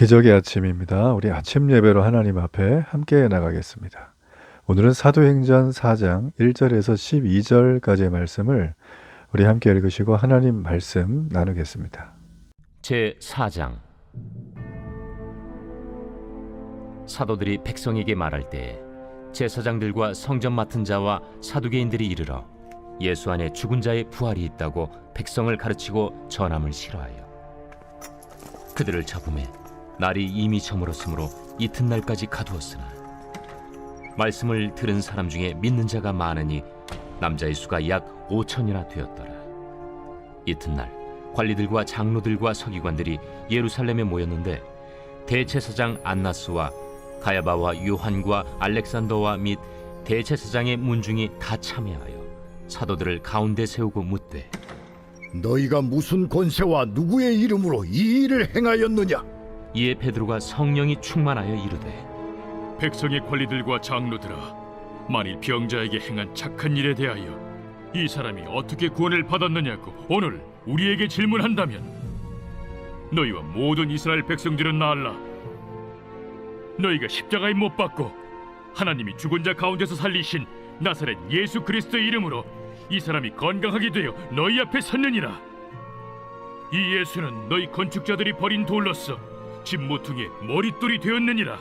기적의 아침입니다. 우리 아침 예배로 하나님 앞에 함께 나가겠습니다. 오늘은 사도행전 4장 1절에서 12절까지의 말씀을 우리 함께 읽으시고 하나님 말씀 나누겠습니다. 제 4장. 사도들이 백성에게 말할 때 제사장들과 성전 맡은 자와 사두개인들이 이르러 예수 안에 죽은 자의 부활이 있다고 백성을 가르치고 전함을 싫어하여 그들을 잡음에 날이 이미 저물었으므로 이튿날까지 가두었으나 말씀을 들은 사람 중에 믿는 자가 많으니 남자의 수가 약 5천이나 되었더라. 이튿날 관리들과 장로들과 서기관들이 예루살렘에 모였는데 대제사장 안나스와 가야바와 요한과 알렉산더와 및 대제사장의 문중이 다 참여하여 사도들을 가운데 세우고 묻되, 너희가 무슨 권세와 누구의 이름으로 이 일을 행하였느냐? 이에 베드로가 성령이 충만하여 이르되, 백성의 관리들과 장로들아, 만일 병자에게 행한 착한 일에 대하여 이 사람이 어떻게 구원을 받았느냐고 오늘 우리에게 질문한다면 너희와 모든 이스라엘 백성들은 나알라. 너희가 십자가에 못 박고 하나님이 죽은 자 가운데서 살리신 나사렛 예수 그리스도의 이름으로 이 사람이 건강하게 되어 너희 앞에 섰느니라. 이 예수는 너희 건축자들이 버린 돌로서 집 모퉁이의 머릿돌이 되었느니라.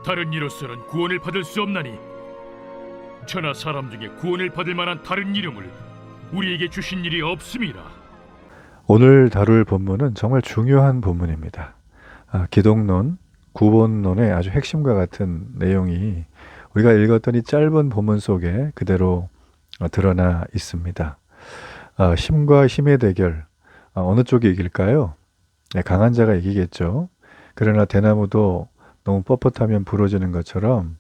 다른 이로서는 구원을 받을 수 없나니 천하 사람 중에 구원을 받을 만한 다른 이름을 우리에게 주신 일이 없음이라. 오늘 다룰 본문은 정말 중요한 본문입니다. 기독론, 구원론의 아주 핵심과 같은 내용이 우리가 읽었던 이 짧은 본문 속에 그대로 드러나 있습니다. 힘과 힘의 대결, 어느 쪽이 이길까요? 강한 자가 이기겠죠. 그러나 대나무도 너무 뻣뻣하면 부러지는 것처럼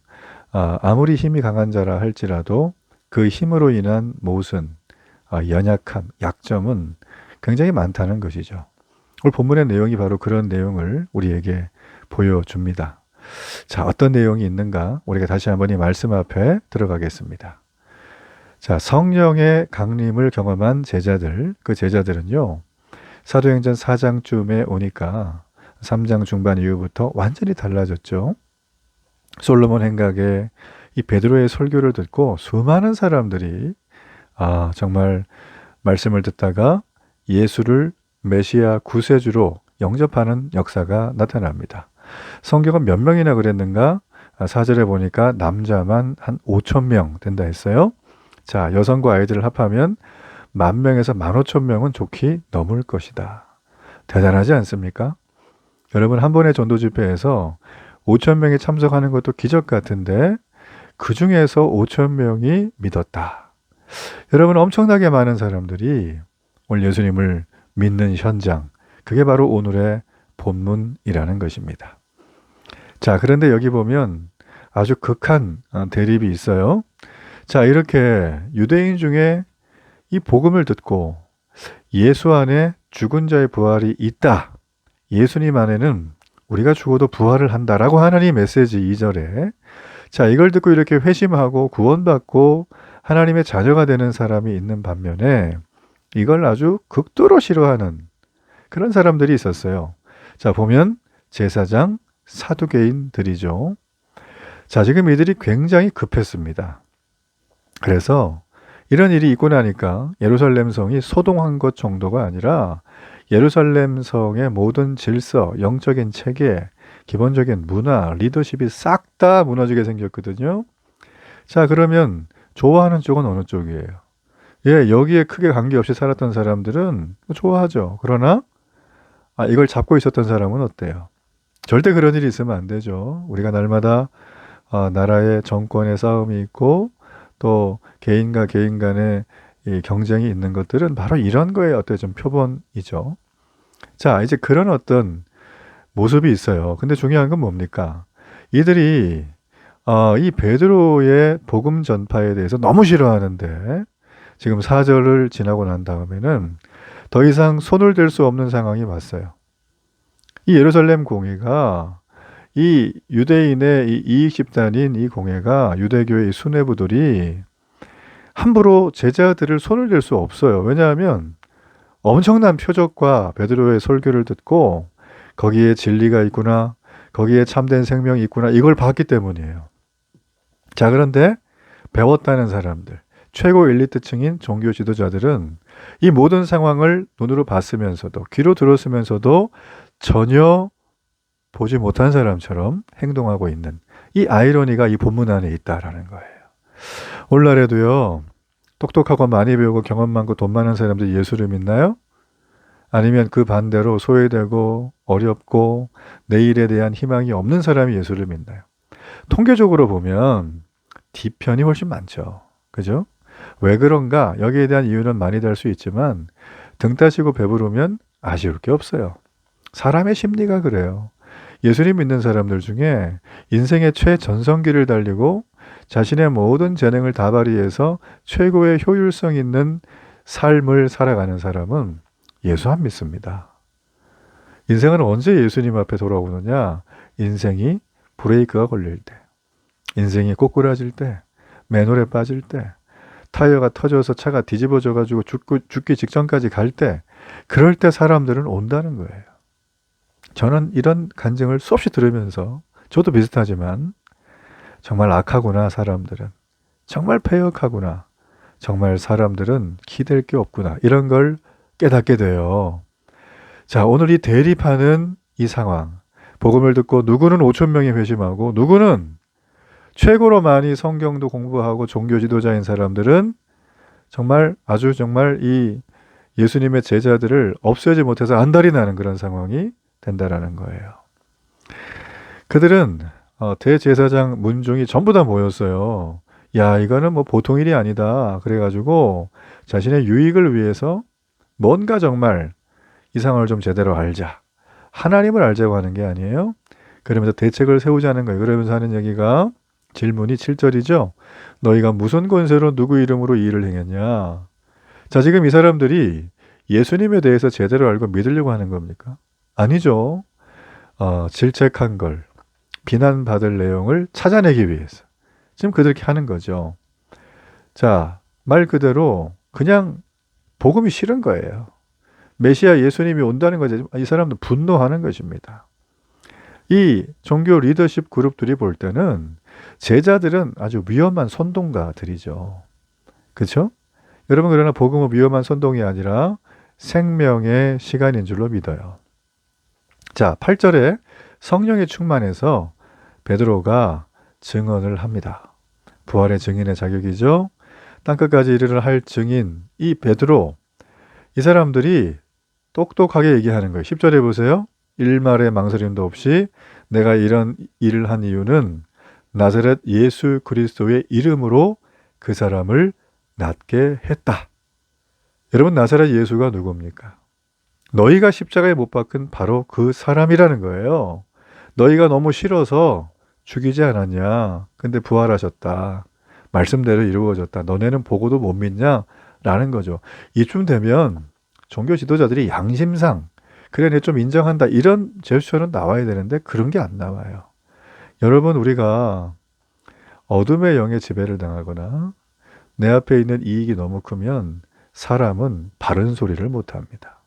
아무리 힘이 강한 자라 할지라도 그 힘으로 인한 모순, 연약함, 약점은 굉장히 많다는 것이죠. 오늘 본문의 내용이 바로 그런 내용을 우리에게 보여줍니다. 자, 어떤 내용이 있는가? 우리가 다시 한번 이 말씀 앞에 들어가겠습니다. 자, 성령의 강림을 경험한 제자들, 그 제자들은요, 사도행전 4장쯤에 오니까 3장 중반 이후부터 완전히 달라졌죠. 솔로몬 행각에 이 베드로의 설교를 듣고 수많은 사람들이 정말 말씀을 듣다가 예수를 메시아 구세주로 영접하는 역사가 나타납니다. 성경은 몇 명이나 그랬는가? 4절에 보니까 남자만 한 5천 명 된다 했어요. 자, 여성과 아이들을 합하면 10,000명에서 15,000명은 좋게 넘을 것이다. 대단하지 않습니까? 여러분, 한 번의 전도 집회에서 5,000명이 참석하는 것도 기적 같은데 그 중에서 5,000명이 믿었다. 여러분, 엄청나게 많은 사람들이 오늘 예수님을 믿는 현장, 그게 바로 오늘의 본문이라는 것입니다. 자, 그런데 여기 보면 아주 극한 대립이 있어요. 자, 이렇게 유대인 중에 이 복음을 듣고 예수 안에 죽은 자의 부활이 있다. 예수님 안에는 우리가 죽어도 부활을 한다라고 하나님 메시지 2절에, 자, 이걸 듣고 이렇게 회심하고 구원받고 하나님의 자녀가 되는 사람이 있는 반면에 이걸 아주 극도로 싫어하는 그런 사람들이 있었어요. 자, 보면 제사장, 사두개인들이죠. 자, 지금 이들이 굉장히 급했습니다. 그래서 이런 일이 있고 나니까 예루살렘 성이 소동한 것 정도가 아니라 예루살렘 성의 모든 질서, 영적인 체계, 기본적인 문화, 리더십이 싹 다 무너지게 생겼거든요. 자, 그러면 좋아하는 쪽은 어느 쪽이에요? 여기에 크게 관계없이 살았던 사람들은 좋아하죠. 그러나 이걸 잡고 있었던 사람은 어때요? 절대 그런 일이 있으면 안 되죠. 우리가 날마다 나라의 정권의 싸움이 있고 또 개인과 개인 간의 이 경쟁이 있는 것들은 바로 이런 거에 어떤 좀 표본이죠. 자, 이제 그런 어떤 모습이 있어요. 근데 중요한 건 뭡니까? 이들이 이 베드로의 복음 전파에 대해서 너무 싫어하는데 지금 4절을 지나고 난 다음에는 더 이상 손을 댈 수 없는 상황이 왔어요. 이 예루살렘 공회가 이 유대인의 이 이익 집단인 이 공회가 유대교의 이 수뇌부들이 함부로 제자들을 손을 댈 수 없어요. 왜냐하면 엄청난 표적과 베드로의 설교를 듣고 거기에 진리가 있구나, 거기에 참된 생명이 있구나, 이걸 봤기 때문이에요. 자, 그런데 배웠다는 사람들, 최고 엘리트층인 종교 지도자들은 이 모든 상황을 눈으로 봤으면서도, 귀로 들었으면서도 전혀 보지 못한 사람처럼 행동하고 있는 이 아이러니가 이 본문 안에 있다라는 거예요. 오늘날에도요, 똑똑하고 많이 배우고 경험 많고 돈 많은 사람들이 예수를 믿나요? 아니면 그 반대로 소외되고 어렵고 내일에 대한 희망이 없는 사람이 예수를 믿나요? 통계적으로 보면 뒤편이 훨씬 많죠. 그죠? 왜 그런가? 여기에 대한 이유는 많이 달 수 있지만 등 따시고 배부르면 아쉬울 게 없어요. 사람의 심리가 그래요. 예수님 믿는 사람들 중에 인생의 최전성기를 달리고 자신의 모든 재능을 다 발휘해서 최고의 효율성 있는 삶을 살아가는 사람은 예수 안 믿습니다. 인생은 언제 예수님 앞에 돌아오느냐? 인생이 브레이크가 걸릴 때, 인생이 꼬꾸라질 때, 맨홀에 빠질 때, 타이어가 터져서 차가 뒤집어져 가지고 죽기 직전까지 갈 때, 그럴 때 사람들은 온다는 거예요. 저는 이런 간증을 수없이 들으면서 저도 비슷하지만 정말 악하구나 사람들은, 정말 패역하구나, 정말 사람들은 기댈 게 없구나, 이런 걸 깨닫게 돼요. 자, 오늘 이 대립하는 이 상황, 복음을 듣고 누구는 5천 명이 회심하고 누구는 최고로 많이 성경도 공부하고 종교 지도자인 사람들은 정말 아주 정말 이 예수님의 제자들을 없애지 못해서 안달이 나는 그런 상황이 된다라는 거예요. 그들은 대제사장 문중이 전부 다 모였어요. 야, 이거는 뭐 보통 일이 아니다. 그래가지고 자신의 유익을 위해서 뭔가 정말 이 상황을 좀 제대로 알자, 하나님을 알자고 하는 게 아니에요. 그러면서 대책을 세우자는 거예요. 그러면서 하는 얘기가 질문이 7절이죠. 너희가 무슨 권세로 누구 이름으로 이 일을 행했냐. 자, 지금 이 사람들이 예수님에 대해서 제대로 알고 믿으려고 하는 겁니까? 아니죠. 질책한 걸, 비난받을 내용을 찾아내기 위해서 지금 그렇게 하는 거죠. 자, 말 그대로 그냥 복음이 싫은 거예요. 메시아 예수님이 온다는 거죠. 이 사람도 분노하는 것입니다. 이 종교 리더십 그룹들이 볼 때는 제자들은 아주 위험한 선동가들이죠. 그렇죠? 여러분, 그러나 복음은 위험한 선동이 아니라 생명의 시간인 줄로 믿어요. 자, 8절에 성령이 충만해서 베드로가 증언을 합니다. 부활의 증인의 자격이죠. 땅끝까지 이르러 할 증인, 이 베드로, 이 사람들이 똑똑하게 얘기하는 거예요. 10절에 보세요. 일말의 망설임도 없이 내가 이런 일을 한 이유는 나사렛 예수 그리스도의 이름으로 그 사람을 낫게 했다. 여러분, 나사렛 예수가 누굽니까? 너희가 십자가에 못 박은 바로 그 사람이라는 거예요. 너희가 너무 싫어서 죽이지 않았냐. 근데 부활하셨다. 말씀대로 이루어졌다. 너네는 보고도 못 믿냐? 라는 거죠. 이쯤 되면 종교 지도자들이 양심상 그래, 내 좀 인정한다, 이런 제스처는 나와야 되는데 그런 게 안 나와요. 여러분, 우리가 어둠의 영의 지배를 당하거나 내 앞에 있는 이익이 너무 크면 사람은 바른 소리를 못합니다.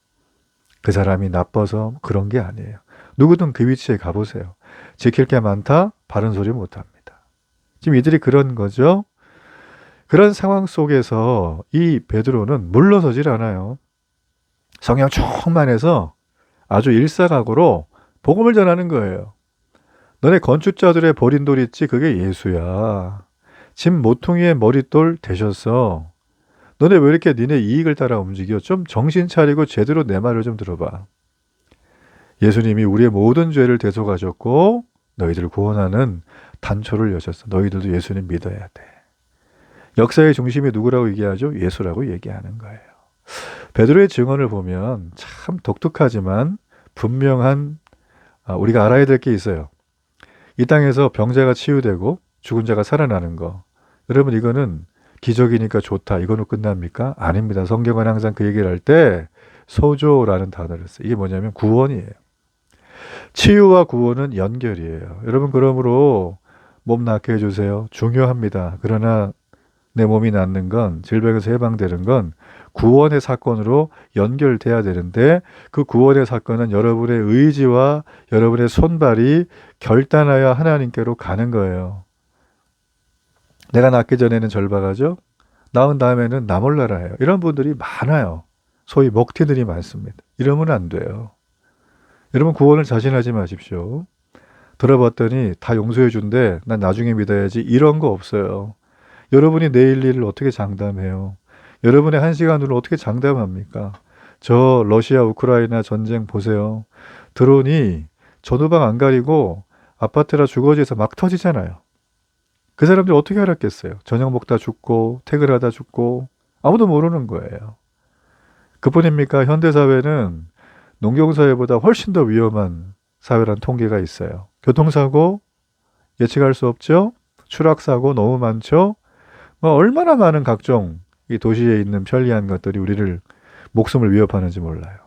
그 사람이 나빠서 그런 게 아니에요. 누구든 그 위치에 가보세요. 지킬 게 많다, 바른 소리 못합니다. 지금 이들이 그런 거죠. 그런 상황 속에서 이 베드로는 물러서질 않아요. 성령 충만해서 아주 일사각오로 복음을 전하는 거예요. 너네 건축자들의 버린 돌 있지? 그게 예수야. 짐 모퉁이의 머릿돌 되셨어. 너네 왜 이렇게 니네 이익을 따라 움직여? 좀 정신 차리고 제대로 내 말을 좀 들어봐. 예수님이 우리의 모든 죄를 대속하셨고 너희들을 구원하는 단초를 여셨어. 너희들도 예수님 믿어야 돼. 역사의 중심이 누구라고 얘기하죠? 예수라고 얘기하는 거예요. 베드로의 증언을 보면 참 독특하지만 분명한, 우리가 알아야 될 게 있어요. 이 땅에서 병자가 치유되고 죽은 자가 살아나는 거. 여러분, 이거는 기적이니까 좋다, 이거로 끝납니까? 아닙니다. 성경은 항상 그 얘기를 할 때 소조라는 단어를 써요. 이게 뭐냐면 구원이에요. 치유와 구원은 연결이에요. 여러분, 그러므로 몸 낫게 해주세요. 중요합니다. 그러나 내 몸이 낫는 건, 질병에서 해방되는 건 구원의 사건으로 연결돼야 되는데 그 구원의 사건은 여러분의 의지와 여러분의 손발이 결단하여 하나님께로 가는 거예요. 내가 낳기 전에는 절박하죠. 낳은 다음에는 나 몰라라 해요. 이런 분들이 많아요. 소위 먹튀들이 많습니다. 이러면 안 돼요. 여러분 구원을 자신하지 마십시오. 들어봤더니 다 용서해 준대. 난 나중에 믿어야지. 이런 거 없어요. 여러분이 내일 일을 어떻게 장담해요? 여러분의 한 시간으로 어떻게 장담합니까? 저 러시아 우크라이나 전쟁 보세요. 드론이 전후방 안 가리고 아파트라 주거지에서 막 터지잖아요. 그 사람들이 어떻게 알았겠어요? 저녁 먹다 죽고 퇴근하다 죽고 아무도 모르는 거예요. 그뿐입니까? 현대사회는 농경사회보다 훨씬 더 위험한 사회란 통계가 있어요. 교통사고 예측할 수 없죠? 추락사고 너무 많죠? 얼마나 많은 각종 이 도시에 있는 편리한 것들이 우리를 목숨을 위협하는지 몰라요.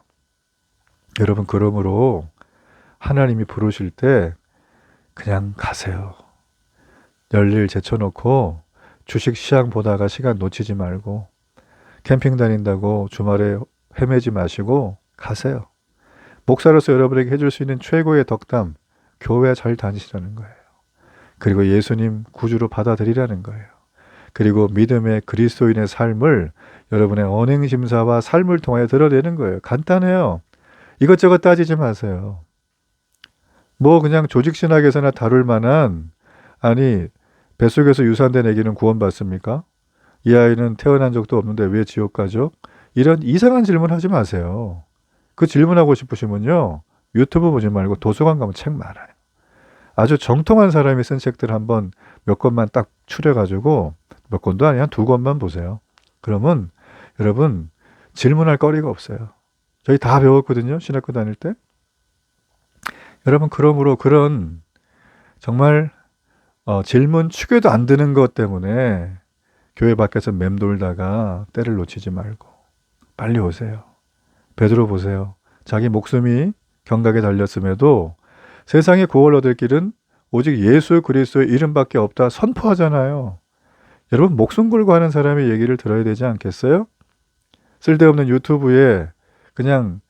여러분 그러므로 하나님이 부르실 때 그냥 가세요. 열일 제쳐놓고 주식 시장 보다가 시간 놓치지 말고 캠핑 다닌다고 주말에 헤매지 마시고 가세요. 목사로서 여러분에게 해줄 수 있는 최고의 덕담, 교회 잘 다니시라는 거예요. 그리고 예수님 구주로 받아들이라는 거예요. 그리고 믿음의 그리스도인의 삶을 여러분의 언행심사와 삶을 통해 드러내는 거예요. 간단해요. 이것저것 따지지 마세요. 그냥 조직신학에서나 다룰 만한, 아니 뱃속에서 유산된 아기는 구원받습니까? 이 아이는 태어난 적도 없는데 왜 지옥 가죠? 이런 이상한 질문 하지 마세요. 그 질문하고 싶으시면요, 유튜브 보지 말고 도서관 가면 책 많아요. 아주 정통한 사람이 쓴 책들 한번 몇 권만 딱 추려가지고, 몇 권도 아니야, 2권만 보세요. 그러면 여러분 질문할 거리가 없어요. 저희 다 배웠거든요, 신학교 다닐 때. 여러분 그러므로 그런 정말 질문 추계도 안 되는 것 때문에 교회 밖에서 맴돌다가 때를 놓치지 말고 빨리 오세요. 베드로 보세요. 자기 목숨이 경각에 달렸음에도 세상의 구원을 얻을 길은 오직 예수 그리스도의 이름밖에 없다 선포하잖아요. 여러분 목숨 걸고 하는 사람의 얘기를 들어야 되지 않겠어요? 쓸데없는 유튜브에 그냥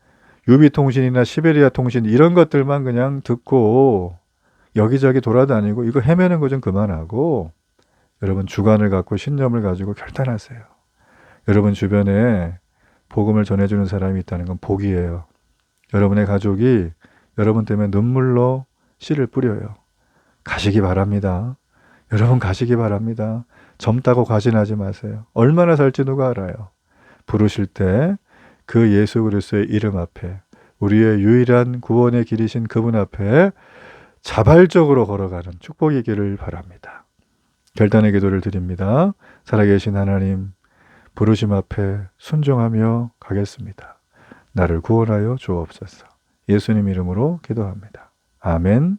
유비통신이나 시베리아 통신 이런 것들만 그냥 듣고 여기저기 돌아다니고 이거 헤매는 거 좀 그만하고 여러분 주관을 갖고 신념을 가지고 결단하세요. 여러분 주변에 복음을 전해주는 사람이 있다는 건 복이에요. 여러분의 가족이 여러분 때문에 눈물로 씨를 뿌려요. 가시기 바랍니다. 여러분 가시기 바랍니다. 젊다고 과신하지 마세요. 얼마나 살지 누가 알아요. 부르실 때 그 예수 그리스도의 이름 앞에 우리의 유일한 구원의 길이신 그분 앞에 자발적으로 걸어가는 축복이 있기를 바랍니다. 결단의 기도를 드립니다. 살아계신 하나님, 부르심 앞에 순종하며 가겠습니다. 나를 구원하여 주옵소서. 예수님 이름으로 기도합니다. 아멘.